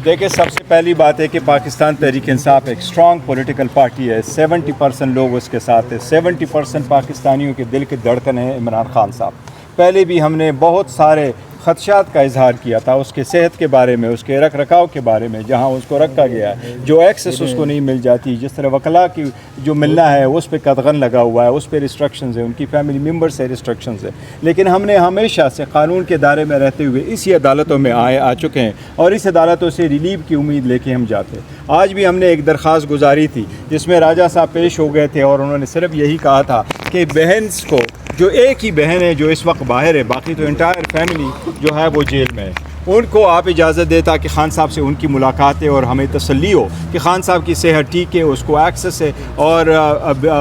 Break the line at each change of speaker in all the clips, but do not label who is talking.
دیکھیں، سب سے پہلی بات ہے کہ پاکستان تحریک انصاف ایک اسٹرانگ پولیٹیکل پارٹی ہے. 70% لوگ اس کے ساتھ ہیں. 70% پاکستانیوں کے دل کے دھڑکن ہیں عمران خان صاحب. پہلے بھی ہم نے بہت سارے خدشات کا اظہار کیا تھا اس کے صحت کے بارے میں، اس کے رکھ رکھاؤ کے بارے میں، جہاں اس کو رکھا گیا ہے جو ایکسس اس کو نہیں مل جاتی، جس طرح وکلاء کی جو ملنا ہے اس پہ قدغن لگا ہوا ہے، اس پہ ریسٹرکشنز ہیں، ان کی فیملی ممبر سے ریسٹرکشنز ہیں. لیکن ہم نے ہمیشہ سے قانون کے دائرے میں رہتے ہوئے اسی عدالتوں میں آ چکے ہیں اور اس عدالتوں سے ریلیف کی امید لے کے ہم جاتے ہیں. آج بھی ہم نے ایک درخواست گزاری تھی جس میں راجہ صاحب پیش ہو گئے تھے اور انہوں نے صرف یہی کہا تھا کہ بہن کو، جو ایک ہی بہن ہے جو اس وقت باہر ہے، باقی تو انٹائر فیملی جو ہے وہ جیل میں ہے، ان کو آپ اجازت دے تاکہ خان صاحب سے ان کی ملاقاتیں اور ہمیں تسلی ہو کہ خان صاحب کی صحت ٹھیک ہے، اس کو ایکسس ہے، اور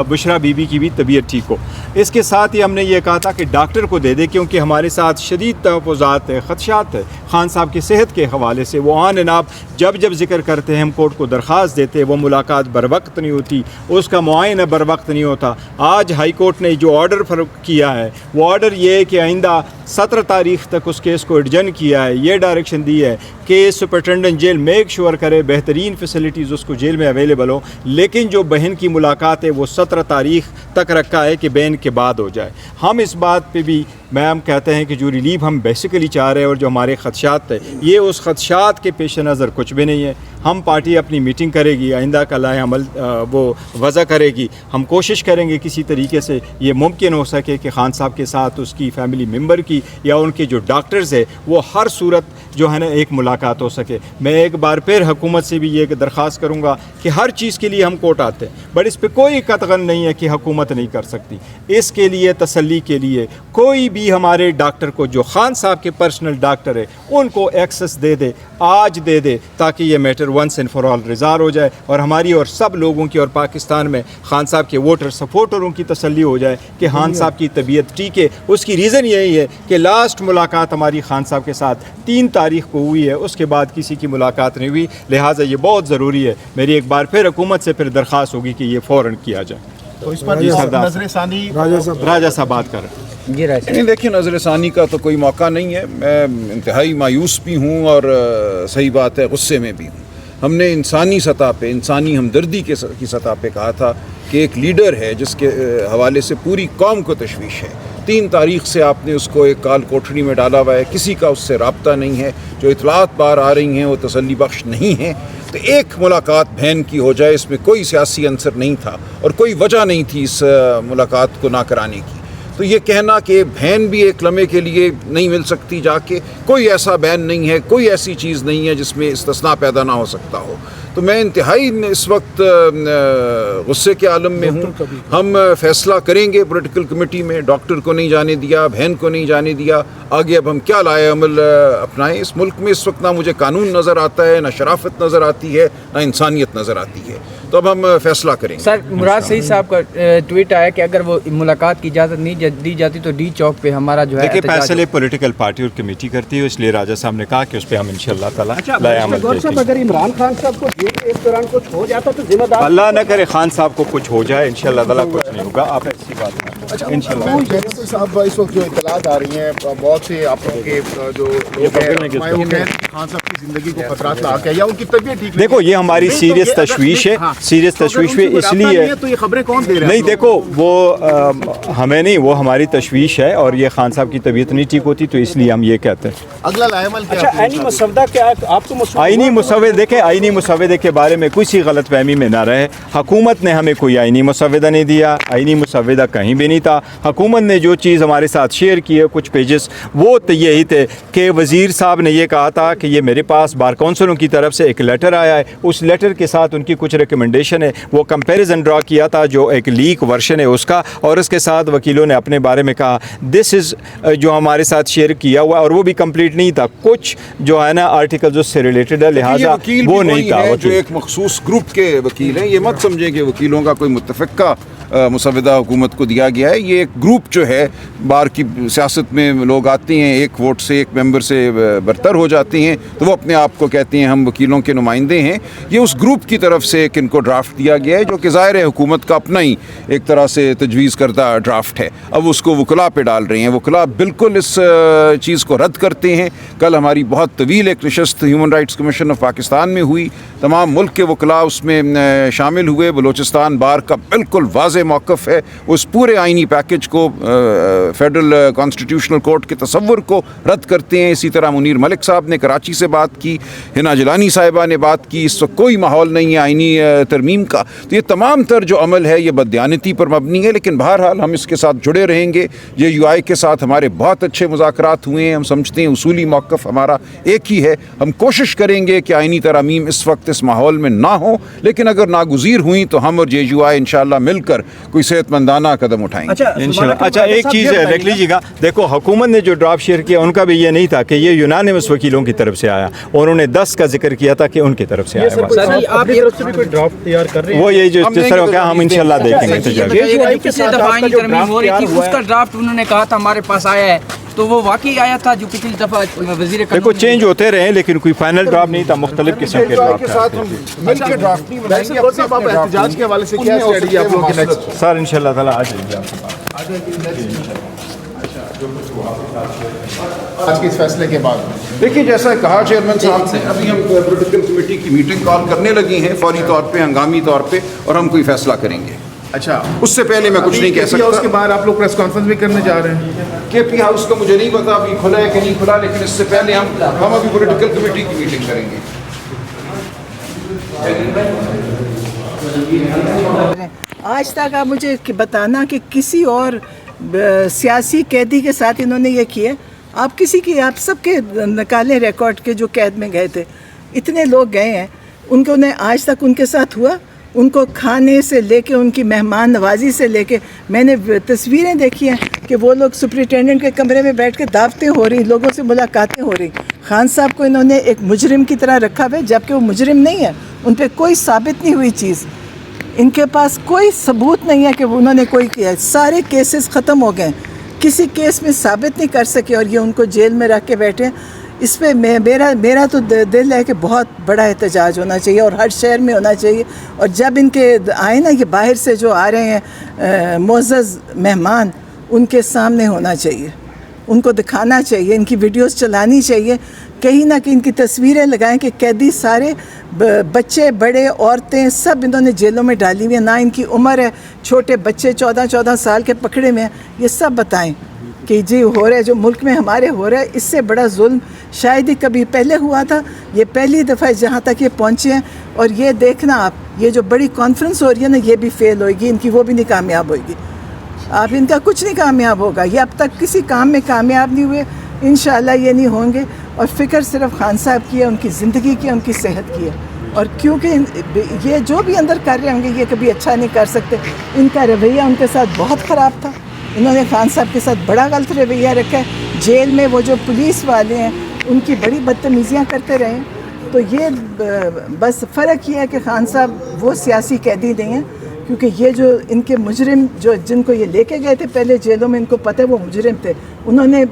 بشرا بی بی کی بھی طبیعت ٹھیک ہو. اس کے ساتھ ہی ہم نے یہ کہا تھا کہ ڈاکٹر کو دے دے، کیونکہ ہمارے ساتھ شدید تحفظات ہے، خدشات ہے خان صاحب کی صحت کے حوالے سے. وہ آن اینڈ آف جب ذکر کرتے ہیں، ہم کورٹ کو درخواست دیتے، وہ ملاقات بر وقت نہیں ہوتی، اس کا معائنہ بر وقت نہیں ہوتا. آج ہائی کورٹ نے جو آرڈر کیا ہے، وہ آرڈر یہ ہے کہ آئندہ 17 تاریخ تک اس کیس کو ایڈجن کیا ہے. یہ ڈائریکشن دی ہے کہ سپرنٹینڈنٹ جیل میک شور کرے بہترین فیسلٹیز اس کو جیل میں اویلیبل ہو، لیکن جو بہن کی ملاقات ہے وہ 17 تاریخ تک رکھا ہے کہ بہن کے بعد ہو جائے. ہم اس بات پہ بھی میم کہتے ہیں کہ جو ریلیف ہم بیسیکلی چاہ رہے ہیں اور جو ہمارے خدشات ہیں، یہ اس خدشات کے پیش نظر کچھ بھی نہیں ہے. ہم پارٹی اپنی میٹنگ کرے گی، آئندہ کا لائحہ عمل وہ وضع کرے گی. ہم کوشش کریں گے کسی طریقے سے یہ ممکن ہو سکے کہ خان صاحب کے ساتھ اس کی فیملی ممبر کی یا ان کے جو ڈاکٹرز ہیں وہ ہر صورت جو ہے نا ایک ملاقات ہو سکے. میں ایک بار پھر حکومت سے بھی یہ درخواست کروں گا کہ ہر چیز کے لیے ہم کورٹ آتے ہیں، بٹ اس پہ کوئی قطعاً نہیں ہے کہ حکومت نہیں کر سکتی. اس کے لیے تسلی کے لیے کوئی بھی ہمارے ڈاکٹر کو جو خان صاحب کے پرسنل ڈاکٹر ہے ان کو ایکسس دے دے، آج دے دے، تاکہ یہ matter once and for all resolve ہو جائے اور ہماری اور سب لوگوں کی اور پاکستان میں خان صاحب کے ووٹر سپورٹروں کی تسلی ہو جائے کہ خان صاحب کی طبیعت ٹھیک ہے. اس کی ریزن یہی ہے کہ لاسٹ ملاقات ہماری خان صاحب کے ساتھ 3 تاریخ کو ہوئی ہے، اس کے بعد کسی کی ملاقات نہیں ہوئی. لہٰذا یہ بہت ضروری ہے. میری ایک بار پھر حکومت سے پھر درخواست ہوگی کہ یہ فوراً کیا جائے.
تو اس پر نظر ثانی
راجہ صاحب بات کر رہے ہیں.
نہیں، دیکھیں، نظر ثانی کا تو کوئی موقع نہیں ہے. میں انتہائی مایوس بھی ہوں اور صحیح بات ہے غصے میں بھی ہوں. ہم نے انسانی سطح پہ، انسانی ہمدردی کی سطح پہ کہا تھا کہ ایک لیڈر ہے جس کے حوالے سے پوری قوم کو تشویش ہے. 3 تاریخ سے آپ نے اس کو ایک کال کوٹھڑی میں ڈالا ہوا ہے، کسی کا اس سے رابطہ نہیں ہے. جو اطلاعات بار آ رہی ہیں وہ تسلی بخش نہیں ہیں. تو ایک ملاقات بہن کی ہو جائے، اس میں کوئی سیاسی عنصر نہیں تھا اور کوئی وجہ نہیں تھی اس ملاقات کو نہ کرانے کی. تو یہ کہنا کہ بہن بھی ایک لمحے کے لیے نہیں مل سکتی جا کے، کوئی ایسا بین نہیں ہے، کوئی ایسی چیز نہیں ہے جس میں استثناء پیدا نہ ہو سکتا ہو. تو میں انتہائی اس وقت غصے کے عالم میں ہوں. ہم فیصلہ کریں گے پولیٹیکل کمیٹی میں. ڈاکٹر کو نہیں جانے دیا، بہن کو نہیں جانے دیا. آگے اب ہم کیا لائے عمل اپنائیں؟ اس ملک میں اس وقت نہ مجھے قانون نظر آتا ہے، نہ شرافت نظر آتی ہے، نہ انسانیت نظر آتی ہے. تو اب ہم فیصلہ کریں گے.
سر، مراد سعید صاحب کا ٹویٹ آیا کہ اگر وہ ملاقات کی اجازت نہیں دی جاتی تو ڈی چوک پہ ہمارا جو ہے
دیکھیں، فیصلے پولیٹیکل پارٹی اور کمیٹی کرتی ہے، اس لیے راجہ صاحب نے کہا کہ اس پہ ہم انشاءاللہ تعالیٰ لائحہ عمل کریں گے.
اگر عمران خان صاحب کو اس دوران کچھ ہو جاتا تو ذمہ دار
اللہ نہ کرے خان صاحب کو کچھ ہو جائے، انشاءاللہ تعالیٰ کچھ نہیں ہوگا. آپ ایسی بات کریں انشاءاللہ.
صاحب، اس وقت جو اطلاعات آ رہی ہیں بہت سے آپ لوگوں کے جو خان صاحب کی زندگی کو خطرات لاحق ہے یا ان کی طبیعت ٹھیک،
دیکھو یہ ہماری سیریس تشویش ہے. سیریس تشویش ہے اس لیے
تو یہ خبریں کون دے رہے ہیں؟
نہیں، دیکھو وہ ہمیں نہیں، وہ ہماری تشویش ہے اور یہ خان صاحب کی طبیعت نہیں ٹھیک ہوتی تو اس لیے ہم یہ کہتے ہیں.
اگلا لائحہ عمل کیا؟
اچھا، آئینی مسودہ کیا آپ کو
آئینی مسودے، دیکھیں آئینی مسودے کے بارے میں کسی غلط فہمی میں نہ رہے. حکومت نے ہمیں کوئی آئینی مسودہ نہیں دیا، آئینی مسودہ کہیں بھی نہیں تھا. حکومت نے جو چیز ہمارے ساتھ شیئر کی ہے کچھ پیجز، وہ تو یہی تھے کہ وزیر صاحب نے یہ کہا تھا کہ یہ میرے پاس بار کونسلوں کی طرف سے ایک لیٹر آیا ہے، اس لیٹر کے ساتھ ان کی کچھ ریکمنڈیشن ہے، وہ کمپیریزن ڈرا کیا تھا جو ایک لیک ورژن ہے اس کا، اور اس کے ساتھ وکیلوں نے اپنے بارے میں کہا دس از جو ہمارے ساتھ شیئر کیا ہوا، اور وہ بھی کمپلیٹ نہیں تھا. کچھ جو ہے نا آرٹیکلز اس سے ریلیٹڈ ہے، لہٰذا وہ نہیں تھا.
جو ایک مخصوص گروپ کے وکیل ہیں، یہ مت سمجھیں کہ وکیلوں کا کوئی متفقہ مسودہ حکومت کو دیا گیا ہے. یہ ایک گروپ جو ہے بار کی سیاست میں لوگ آتے ہیں ایک ووٹ سے ایک ممبر سے برتر ہو جاتے ہیں تو وہ اپنے آپ کو کہتے ہیں ہم وکیلوں کے نمائندے ہیں. یہ اس گروپ کی طرف سے ایک ان کو ڈرافٹ دیا گیا ہے جو کہ ظاہر ہے حکومت کا اپنا ہی ایک طرح سے تجویز کردہ ڈرافٹ ہے. اب اس کو وکلاء پہ ڈال رہے ہیں. وکلاء بالکل اس چیز کو رد کرتے ہیں. کل ہماری بہت طویل ایک نشست human rights commission of Pakistan میں ہوئی. تمام ملک کے وکلاء اس میں شامل ہوئے. بلوچستان بار کا بالکل واضح موقف ہے. اس پورے آئینی پیکج کو فیڈرل کانسٹیٹیوشنل کورٹ کے تصور کو رد کرتے ہیں. اسی طرح منیر ملک صاحب نے کراچی سے بات کی, ہنا جیلانی صاحبہ نے بات کی. اس وقت کوئی ماحول نہیں ہے آئینی ترمیم کا. تو یہ تمام تر جو عمل ہے یہ بددیانتی پر مبنی ہے. لیکن بہرحال ہم اس کے ساتھ جڑے رہیں گے. JUI کے ساتھ ہمارے بہت اچھے مذاکرات ہوئے ہیں. ہم سمجھتے ہیں اصولی موقف ہمارا ایک ہی ہے. ہم کوشش کریں گے کہ آئینی ترامیم اس وقت اس ماحول میں نہ ہوں, لیکن اگر ناگزیر ہوئیں تو ہم اور JUI انشاءاللہ مل کر کوئی صحت مندانہ قدم اٹھائیں گے.
اچھا ایک چیز ہے دیکھ لیجیے گا. دیکھو حکومت نے جو ڈرافٹ شیئر کیا ان کا بھی یہ نہیں تھا کہ یہ یونانیمس وکیلوں کی طرف سے آیا, اور انہوں نے 10 کا ذکر کیا تھا کہ ان کی طرف سے آیا.
آپ کی طرف سے بھی کوئی ڈرافٹ تیار کر رہے ہیں؟
وہ یہ جو جس طرح کا ہم انشاءاللہ دیکھیں گے.
پچھلے دفعہ آئینی ترمیم ہو رہی تھی اس کا ڈرافٹ انہوں نے کہا تھا ہمارے پاس آیا ہے, تو وہ واقعی آیا تھا جو پچھلی دفعہ وزیر
دیکھو چینج ہوتے رہے لیکن کوئی فائنل ڈرافٹ نہیں تھا. مختلف قسم کے ڈرافٹ
احتجاج کے حوالے سے کیا اسٹریٹجی آپ لوگوں کی نیکسٹ؟
سر انشاءاللہ تعالیٰ آ جائیں گے
آج کے اس فیصلے کے بعد
دیکھیے جیسا کہا چیئرمین صاحب نے, ابھی ہم پولیٹیکل کمیٹی کی میٹنگ کال کرنے لگے ہیں فوری طور پہ, ہنگامی طور پہ, اور ہم کوئی فیصلہ کریں گے.
اچھا
اس سے پہلے میں کچھ نہیں کہہ سکتا.
اس کے بعد آپ لوگ پریس کانفرنس بھی کرنے جا رہے ہیں.
KP ہاؤس کا مجھے نہیں پتا ابھی کھلا ہے کہ نہیں کھلا, لیکن اس سے پہلے ہم ابھی پولیٹیکل کمیٹی کی میٹنگ کریں گے.
آج تک آپ مجھے بتانا کہ کسی اور سیاسی قیدی کے ساتھ انہوں نے یہ کیا. آپ سب کے نکالیں ریکارڈ کے جو قید میں گئے تھے, اتنے لوگ گئے ہیں, ان کو نے آج تک ان کے ساتھ ہوا. ان کو کھانے سے لے کے ان کی مہمان نوازی سے لے کے, میں نے تصویریں دیکھی ہیں کہ وہ لوگ سپرنٹینڈنٹ کے کمرے میں بیٹھ کے دعوتیں ہو رہی, لوگوں سے ملاقاتیں ہو رہی. خان صاحب کو انہوں نے ایک مجرم کی طرح رکھا ہوا ہے, جبکہ وہ مجرم نہیں ہے. ان پہ کوئی ثابت نہیں ہوئی چیز, ان کے پاس کوئی ثبوت نہیں ہے کہ انہوں نے کوئی کیا. سارے کیسز ختم ہو گئے, کسی کیس میں ثابت نہیں کر سکے, اور یہ ان کو جیل میں رکھ کے بیٹھے. اس پہ میرا تو دل ہے کہ بہت بڑا احتجاج ہونا چاہیے, اور ہر شہر میں ہونا چاہیے. اور جب ان کے آئے نا, یہ باہر سے جو آ رہے ہیں معزز مہمان, ان کے سامنے ہونا چاہیے, ان کو دکھانا چاہیے, ان کی ویڈیوز چلانی چاہیے. کہیں نہ کہیں ان کی تصویریں لگائیں کہ قیدی سارے بچے بڑے عورتیں سب انہوں نے جیلوں میں ڈالی ہوئی ہیں, نہ ان کی عمر ہے, چھوٹے بچے 14 سال کے پکڑے میں ہیں. یہ سب بتائیں کہ جی ہو رہا ہے جو ملک میں ہمارے ہو رہا ہے, اس سے بڑا ظلم شاید ہی کبھی پہلے ہوا تھا. یہ پہلی دفعہ جہاں تک یہ پہنچے ہیں. اور یہ دیکھنا آپ, یہ جو بڑی کانفرنس ہو رہی ہے نا, یہ بھی فیل ہوئے گی, ان کی وہ بھی نہیں کامیاب ہوئے گی. آپ ان کا کچھ نہیں کامیاب ہوگا. یہ اب تک کسی کام میں کامیاب نہیں ہوئے, انشاءاللہ یہ نہیں ہوں گے. اور فکر صرف خان صاحب کی ہے, ان کی زندگی کی ہے, ان کی صحت کی ہے. اور کیونکہ یہ جو بھی اندر کر رہے ہوں گے یہ کبھی اچھا نہیں کر سکتے. ان کا رویہ ان کے ساتھ بہت خراب تھا. انہوں نے خان صاحب کے ساتھ بڑا غلط رویہ رکھا ہے. جیل میں وہ جو پولیس والے ہیں ان کی بڑی بدتمیزیاں کرتے رہے ہیں. تو یہ بس فرق یہ ہے کہ خان صاحب وہ سیاسی قیدی نہیں ہیں, کیونکہ یہ جو ان کے مجرم جو جن کو یہ لے کے گئے تھے پہلے جیلوں میں, ان کو پتہ ہے وہ مجرم تھے. انہوں نے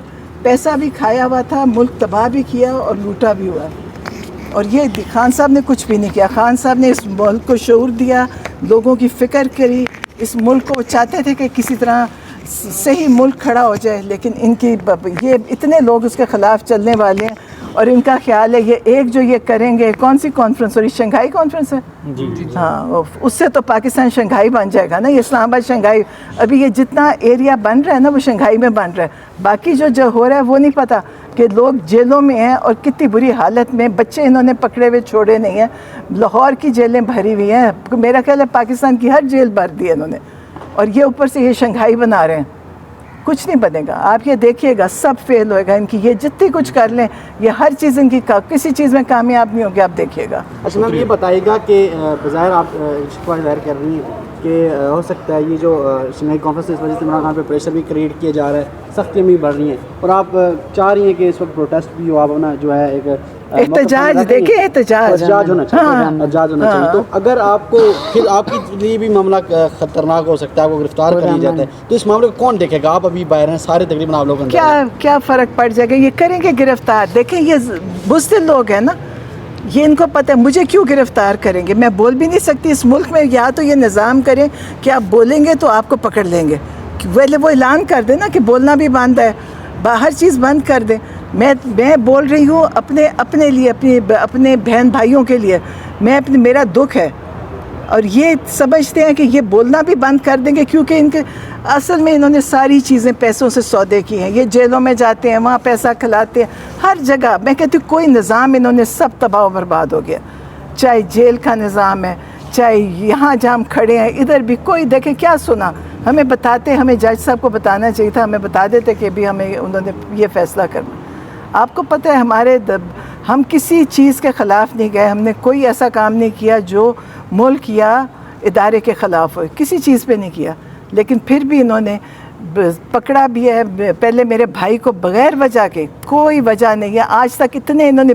پیسہ بھی کھایا ہوا تھا, ملک تباہ بھی کیا اور لوٹا بھی ہوا. اور یہ خان صاحب نے کچھ بھی نہیں کیا. خان صاحب نے اس ملک کو شعور دیا, لوگوں کی فکر کری. اس ملک کو چاہتے تھے کہ کسی طرح صحیح ملک کھڑا ہو جائے, لیکن ان کی یہ اتنے لوگ اس کے خلاف چلنے والے ہیں. اور ان کا خیال ہے یہ ایک جو یہ کریں گے, کون سی کانفرنس ہو رہی, شنگھائی کانفرنس ہے ہاں, اس سے تو پاکستان شنگھائی بن جائے گا نا. یہ اسلام آباد شنگھائی, ابھی یہ جتنا ایریا بن رہا ہے نا وہ شنگھائی میں بن رہا ہے. باقی جو ہو رہا ہے وہ نہیں پتہ کہ لوگ جیلوں میں ہیں اور کتنی بری حالت میں. بچے انہوں نے پکڑے ہوئے چھوڑے نہیں ہیں. لاہور کی جیلیں بھری ہوئی ہیں, میرا خیال ہے پاکستان کی ہر جیل بھر دی ہے انہوں نے. اور یہ اوپر سے یہ شنگھائی بنا رہے ہیں. کچھ نہیں بنے گا, آپ یہ دیکھیے گا, سب فیل ہوئے گا. ان کی یہ جتنی کچھ کر لیں, یہ ہر چیز ان کی کسی چیز میں کامیاب نہیں ہوگی, آپ دیکھیے گا.
اچھا میم یہ بتائیے گا کہ بظاہر آپ شکوہ ظاہر کر رہی ہیں کہ ہو سکتا ہے یہ جو شنگھائی کانفرنس اس وجہ سے عمران خان پہ پریشر بھی کریٹ کیا جا رہا ہے, سختیاں بھی بڑھ رہی ہیں, اور آپ چاہ رہی ہیں کہ اس وقت پروٹیسٹ بھی ہو, آپ اپنا جو ہے ایک
احتجاج دیکھیں احتجاج
ہونا چاہیے احتجاج ہونا چاہیے. تو اگر آپ کو پھر آپ کے لیے بھی معاملہ خطرناک ہو سکتا ہے, آپ کو گرفتار کر لیا جاتا ہے, تو اس معاملے کو کون دیکھے گا؟ آپ ابھی باہر ہیں, سارے تقریباً آپ لوگ
کیا فرق پڑ جائے گا؟ یہ کریں گے گرفتار. دیکھیں یہ بزدل لوگ ہیں نا, یہ ان کو پتہ ہے مجھے کیوں گرفتار کریں گے. میں بول بھی نہیں سکتی اس ملک میں. یا تو یہ نظام کریں کہ آپ بولیں گے تو آپ کو پکڑ لیں گے. پہلے وہ اعلان کر دیں نا کہ بولنا بھی بند ہے, ہر چیز بند کر دیں. میں بول رہی ہوں اپنے لیے, اپنے بہن بھائیوں کے لیے. میرا دکھ ہے, اور یہ سمجھتے ہیں کہ یہ بولنا بھی بند کر دیں گے, کیونکہ ان کے اصل میں انہوں نے ساری چیزیں پیسوں سے سودے کی ہیں. یہ جیلوں میں جاتے ہیں, وہاں پیسہ کھلاتے ہیں, ہر جگہ. میں کہتی ہوں کوئی نظام انہوں نے سب تباہ و برباد ہو گیا. چاہے جیل کا نظام ہے, چاہے یہاں جہاں ہم کھڑے ہیں ادھر بھی. کوئی دیکھے کیا سنا, ہمیں بتاتے, ہمیں جج صاحب کو بتانا چاہیے تھا, ہمیں بتا دیتے کہ بھی ہمیں انہوں نے یہ فیصلہ کرنا. آپ کو پتہ ہے ہم کسی چیز کے خلاف نہیں گئے, ہم نے کوئی ایسا کام نہیں کیا جو ملک یا ادارے کے خلاف ہوئے, کسی چیز پہ نہیں کیا. لیکن پھر بھی انہوں نے پکڑا بھی ہے. پہلے میرے بھائی کو بغیر وجہ کے, کوئی وجہ نہیں ہے آج تک, اتنے انہوں نے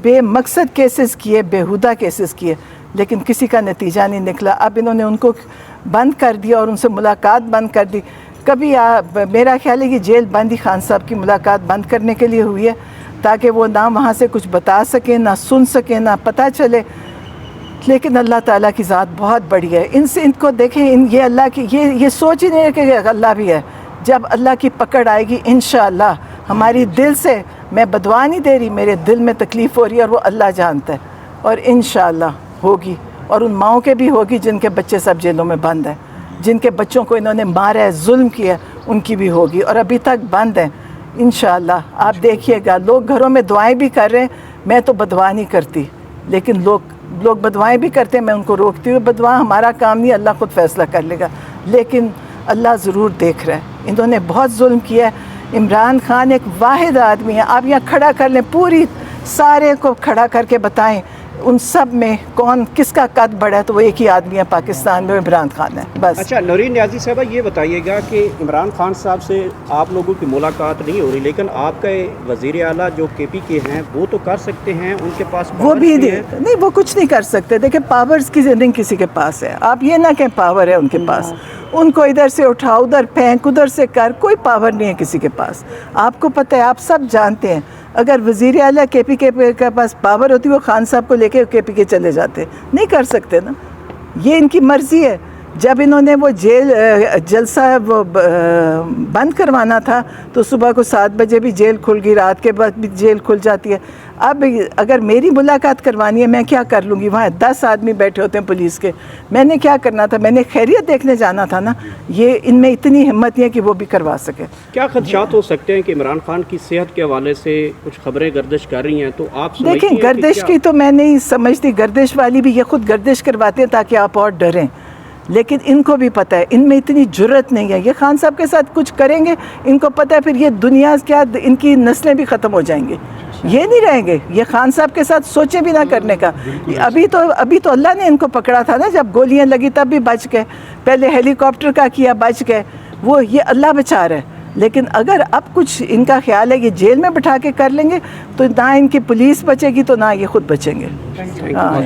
بے مقصد کیسز کیے, بیہودہ کیسز کیے, لیکن کسی کا نتیجہ نہیں نکلا. اب انہوں نے ان کو بند کر دیا اور ان سے ملاقات بند کر دی. کبھی میرا خیال ہے کہ جیل بند ہی خان صاحب کی ملاقات بند کرنے کے لیے ہوئی ہے, تاکہ وہ نہ وہاں سے کچھ بتا سکیں, نہ سن سکیں, نہ پتہ چلے. لیکن اللہ تعالیٰ کی ذات بہت بڑی ہے. ان کو دیکھیں, یہ اللہ کی یہ سوچ ہی نہیں ہے کہ اللہ بھی ہے. جب اللہ کی پکڑ آئے گی انشاءاللہ, ہماری دل سے, میں بدعا نہیں دے رہی, میرے دل میں تکلیف ہو رہی ہے اور وہ اللہ جانتا ہے, اور انشاءاللہ ہوگی. اور ان ماؤں کے بھی ہوگی جن کے بچے سب جیلوں میں بند ہیں, جن کے بچوں کو انہوں نے مارا ہے, ظلم کیا, ان کی بھی ہوگی, اور ابھی تک بند ہیں. انشاءاللہ آپ دیکھیے گا. لوگ گھروں میں دعائیں بھی کر رہے ہیں, میں تو بدعا نہیں کرتی, لیکن لوگ بدعائیں بھی کرتے ہیں, میں ان کو روکتی ہوں. بدعا ہمارا کام نہیں, اللہ خود فیصلہ کر لے گا, لیکن اللہ ضرور دیکھ رہا ہے. انہوں نے بہت ظلم کیا ہے. عمران خان ایک واحد آدمی ہے. آپ یہاں کھڑا کر لیں, پوری سارے کو کھڑا کر کے بتائیں ان سب میں کس کا قد بڑا ہے, تو وہ ایک ہی آدمی ہے پاکستان میں, عمران خان ہے بس.
اچھا نورین نیازی صاحبہ, یہ بتائیے گا کہ عمران خان صاحب سے آپ لوگوں کی ملاقات نہیں ہو رہی, لیکن آپ کا وزیر اعلیٰ جو کے پی کے ہیں وہ تو کر سکتے ہیں, ان کے پاس
وہ بھی نہیں, وہ کچھ نہیں کر سکتے. دیکھیں پاورز کی نہیں کسی کے پاس ہے. آپ یہ نہ کہیں پاور ہے ان کے پاس, ان کو ادھر سے اٹھا, ادھر پھینک, ادھر سے کر, کوئی پاور نہیں ہے کسی کے پاس. آپ کو پتہ ہے, آپ سب جانتے ہیں, اگر وزیر اعلیٰ کے پی کے پاس پاور ہوتی, وہ خان صاحب کو لے کے کے پی کے چلے جاتے. نہیں کر سکتے نا, یہ ان کی مرضی ہے. جب انہوں نے وہ جلسہ وہ بند کروانا تھا, تو صبح کو 7 بجے بھی جیل کھل گئی, رات کے بعد بھی جیل کھل جاتی ہے. اب اگر میری ملاقات کروانی ہے, میں کیا کر لوں گی؟ وہاں 10 آدمی بیٹھے ہوتے ہیں پولیس کے, میں نے کیا کرنا تھا؟ میں نے خیریت دیکھنے جانا تھا نا. یہ ان میں اتنی ہمت ہے کہ وہ بھی کروا سکے.
کیا خدشات ہو سکتے ہیں کہ عمران خان کی صحت کے حوالے سے کچھ خبریں گردش کر رہی ہیں, تو آپ
دیکھیں گردش کی تو میں نہیں سمجھتی. گردش والی بھی یہ خود گردش کرواتے ہیں تاکہ آپ اور ڈریں, لیکن ان کو بھی پتہ ہے ان میں اتنی جرت نہیں ہے. یہ خان صاحب کے ساتھ کچھ کریں گے, ان کو پتہ ہے پھر یہ دنیا کیا, ان کی نسلیں بھی ختم ہو جائیں گے. یہ نہیں رہیں گے. یہ خان صاحب کے ساتھ سوچیں بھی نہ کرنے کا. ابھی تو اللہ نے ان کو پکڑا تھا نا, جب گولیاں لگی تب بھی بچ گئے. پہلے ہیلی کاپٹر کا کیا, بچ گئے. وہ یہ اللہ بچا رہا ہے. لیکن اگر اب کچھ ان کا خیال ہے کہ جیل میں بٹھا کے کر لیں گے, تو نہ ان کی پولیس بچے گی, تو نہ یہ خود بچیں گے. ہاں